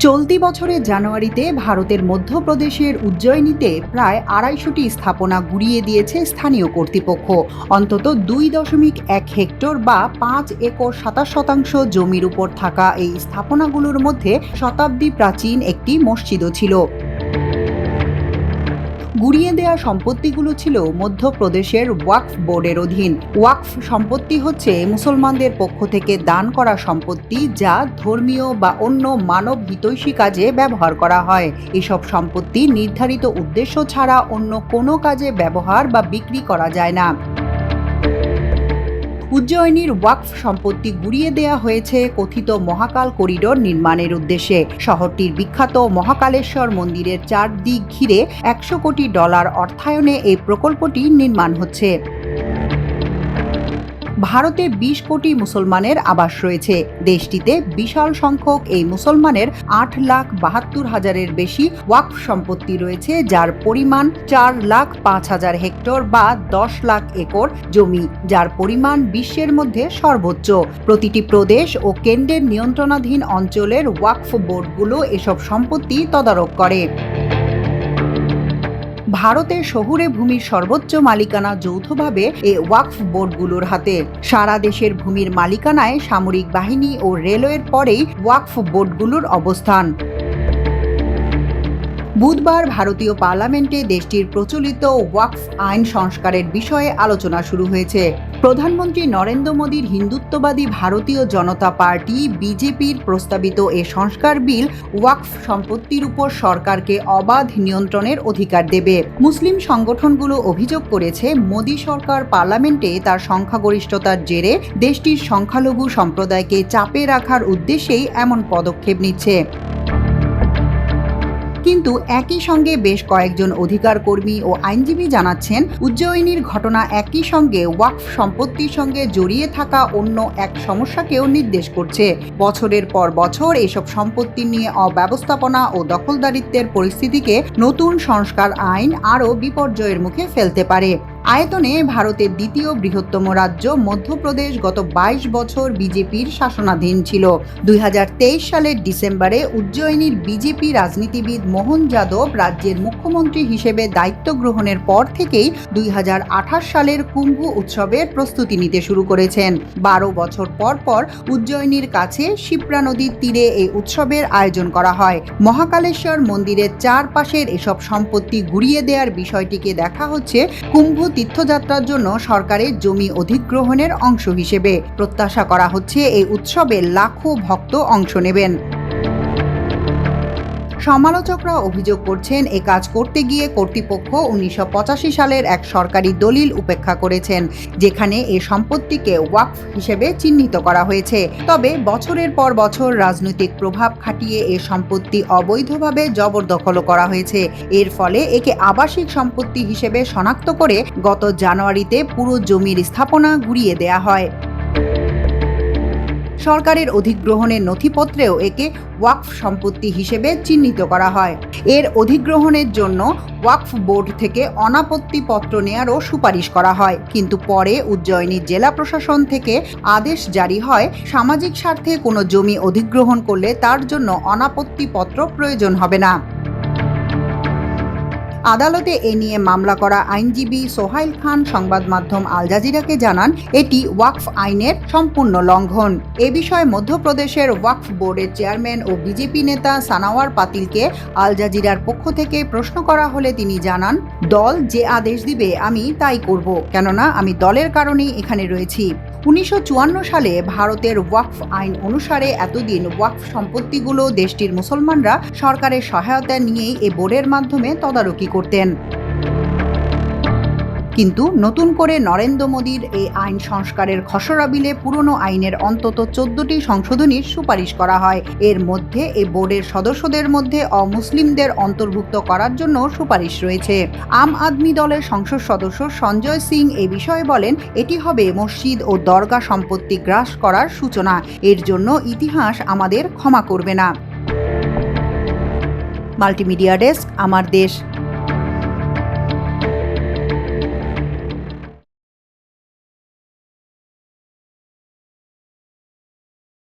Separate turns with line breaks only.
চলতি বছরের জানুয়ারিতে ভারতের মধ্যপ্রদেশের উজ্জয়িনীতে প্রায় ২৫০টি স্থাপনা গুড়িয়ে দিয়েছে স্থানীয় কর্তৃপক্ষ। অন্তত ২.১ হেক্টর বা ৫ একর ২৭% জমির উপর থাকা এই স্থাপনাগুলোর মধ্যে শতাব্দী প্রাচীন একটি মসজিদও ছিল। গুড়িয়ে দেয়া সম্পত্তিগুলো ছিল মধ্যপ্রদেশের ওয়াকফ বোর্ডের অধীন। ওয়াকফ সম্পত্তি হচ্ছে মুসলমানদের পক্ষ থেকে দান করা সম্পত্তি, যা ধর্মীয় বা অন্য মানব হিতৈষী কাজে ব্যবহার করা হয়। এসব সম্পত্তি নির্ধারিত উদ্দেশ্য ছাড়া অন্য কোনো কাজে ব্যবহার বা বিক্রি করা যায় না। উজ্জয়িনীর ওয়াকফ সম্পত্তি গুড়িয়ে দেয়া হয়েছে কথিত মহাকাল করিডোর নির্মাণের উদ্দেশ্যে। শহরটির বিখ্যাত মহাকালেশ্বর মন্দিরের চারদিক ঘিরে $100 কোটি অর্থায়নে এই প্রকল্পটি নির্মাণ হচ্ছে। ভারতে ২০ কোটি মুসলমানের আবাস রয়েছে। দেশটিতে বিশাল সংখ্যক এই মুসলমানের ৮,৭২,০০০-এর বেশি ওয়াকফ সম্পত্তি রয়েছে, যার পরিমাণ ৪,০৫,০০০ হেক্টর বা ১০ লাখ একর জমি, যার পরিমাণ বিশ্বের মধ্যে সর্বোচ্চ। প্রতিটি প্রদেশ ও কেন্দ্রের নিয়ন্ত্রণাধীন অঞ্চলের ওয়াকফ বোর্ডগুলো এসব সম্পত্তি তদারক করে। ভারতের শহুরে ভূমির সর্বোচ্চ মালিকানা যৌথভাবে এই ওয়াকফ বোর্ডগুলোর হাতে। সারা দেশের ভূমির মালিকানায় সামরিক বাহিনী ও রেলওয়ের পরেই ওয়াকফ বোর্ডগুলোর অবস্থান। বুধবার ভারতীয় পার্লামেন্টে দেশটির প্রচলিত ওয়াকফ আইন সংস্কারের বিষয়ে আলোচনা শুরু হয়েছে। প্রধানমন্ত্রী নরেন্দ্র মোদীর হিন্দুত্ববাদী ভারতীয় জনতা পার্টি বিজেপির প্রস্তাবিত এ সংস্কার বিল ওয়াকফ সম্পত্তির উপর সরকারকে অবাধ নিয়ন্ত্রণের অধিকার দেবে। মুসলিম সংগঠনগুলো অভিযোগ করেছে, মোদী সরকার পার্লামেন্টে তার সংখ্যাগরিষ্ঠতার জেরে দেশটির সংখ্যালঘু সম্প্রদায়কে চাপে রাখার উদ্দেশ্যেই এমন পদক্ষেপ নিচ্ছে। কিন্তু একই সঙ্গে বেশ কয়েকজন অধিকার কর্মী ও আইনজীবী জানাচ্ছেন, উজ্জয়িনীর ঘটনা একই সঙ্গে ওয়াকফ সম্পত্তির সঙ্গে জড়িয়ে থাকা অন্য এক সমস্যাকেও নির্দেশ করছে। বছরের পর বছর এসব সম্পত্তি নিয়ে অব্যবস্থাপনা ও দখলদারিত্বের পরিস্থিতিকে নতুন সংস্কার আইন আরও বিপর্যয়ের মুখে ফেলতে পারে। আয়তনে ভারতের দ্বিতীয় বৃহত্তম রাজ্য মধ্যপ্রদেশ গত ২২ বছর বিজেপির শাসনাধীন ছিল। ২০২৩ সালের ডিসেম্বরে উজ্জয়িনীর বিজেপি রাজনীতিবিদ মোহন যাদব রাজ্যের মুখ্যমন্ত্রী হিসেবে দায়িত্ব গ্রহণের পর থেকেই ২০২৮ সালের কুম্ভ উৎসবের প্রস্তুতি নিতে শুরু করেছেন। ১২ বছর পর পর উজ্জয়িনীর কাছে শিপ্রা নদীর তীরে এই উৎসবের আয়োজন করা হয়। মহাকালেশ্বর মন্দিরের চারপাশের এসব সম্পত্তি গুড়িয়ে দেওয়ার বিষয়টিকে দেখা হচ্ছে কুম্ভ তীর্থযাত্রার জন্য সরকারের জমি অধিগ্রহণের অংশ হিসেবে। প্রত্যাশা করা হচ্ছে এই উৎসবে লাখো ভক্ত অংশ নেবেন। সমালোচকরা অভিযোগ করছেন, এ কাজ করতে গিয়ে কর্তৃপক্ষ ১৯৮৫ সালের এক সরকারি দলিল উপেক্ষা করেছেন, যেখানে এ সম্পত্তিকে ওয়াকফ হিসেবে চিহ্নিত করা হয়েছে। তবে বছরের পর বছর রাজনৈতিক প্রভাব খাটিয়ে এ সম্পত্তি অবৈধভাবে জবরদখল করা হয়েছে। এর ফলে একে আবাসিক সম্পত্তি হিসেবে শনাক্ত করে গত জানুয়ারিতে পুরো জমির স্থাপনা গুড়িয়ে দেয়া হয়। সরকারের অধিগ্রহণের নথিপত্রেও একে ওয়াকফ সম্পত্তি হিসেবে চিহ্নিত করা হয়। এর অধিগ্রহণের জন্য ওয়াকফ বোর্ড থেকে অনাপত্তি পত্র নেয়ারও সুপারিশ করা হয়, কিন্তু পরে উজ্জয়িনী জেলা প্রশাসন থেকে আদেশ জারি হয়, সামাজিক স্বার্থে কোনো জমি অধিগ্রহণ করলে তার জন্য অনাপত্তি পত্র প্রয়োজন হবে না। আদালতে এ নিয়ে মামলা করা আইনজীবী সোহাইল খান সংবাদ মাধ্যম আল জাজিরাকে জানান, এটি ওয়াকফ আইনের সম্পূর্ণ লঙ্ঘন। এ বিষয়ে মধ্যপ্রদেশের ওয়াকফ বোর্ডের চেয়ারম্যান ও বিজেপি নেতা সানাওয়ার পাতিলকে আল জাজিরার পক্ষ থেকে প্রশ্ন করা হলে তিনি জানান, দল যে আদেশ দিবে আমি তাই করব, কেননা আমি দলের কারণেই এখানে রয়েছি। ১৯৫৪ সালে ভারতের ওয়াকফ আইন অনুসারে এতদিন ওয়াকফ সম্পত্তিগুলো দেশটির মুসলমানরা সরকারের সহায়তা নিয়েই এ বোর্ডের মাধ্যমে তদারকি করতেন। কিন্তু নতুন করে নরেন্দ্র মোদীর এই আইন সংস্কারের খসড়া বিলে পুরনো আইনের অন্তত ১৪টি সংশোধনীর সুপারিশ করা হয়। এর মধ্যে এই বোর্ডের সদস্যদের মধ্যে অমুসলিমদের অন্তর্ভুক্ত করার জন্য সুপারিশ রয়েছে। আম আদমি দলের সংসদ সদস্য সঞ্জয় সিং এ বিষয়ে বলেন, এটি হবে মসজিদ ও দরগা সম্পত্তি গ্রাস করার সূচনা। এর জন্য ইতিহাস আমাদের ক্ষমা করবে না। মাল্টিমিডিয়া ডেস্ক, আমার দেশ।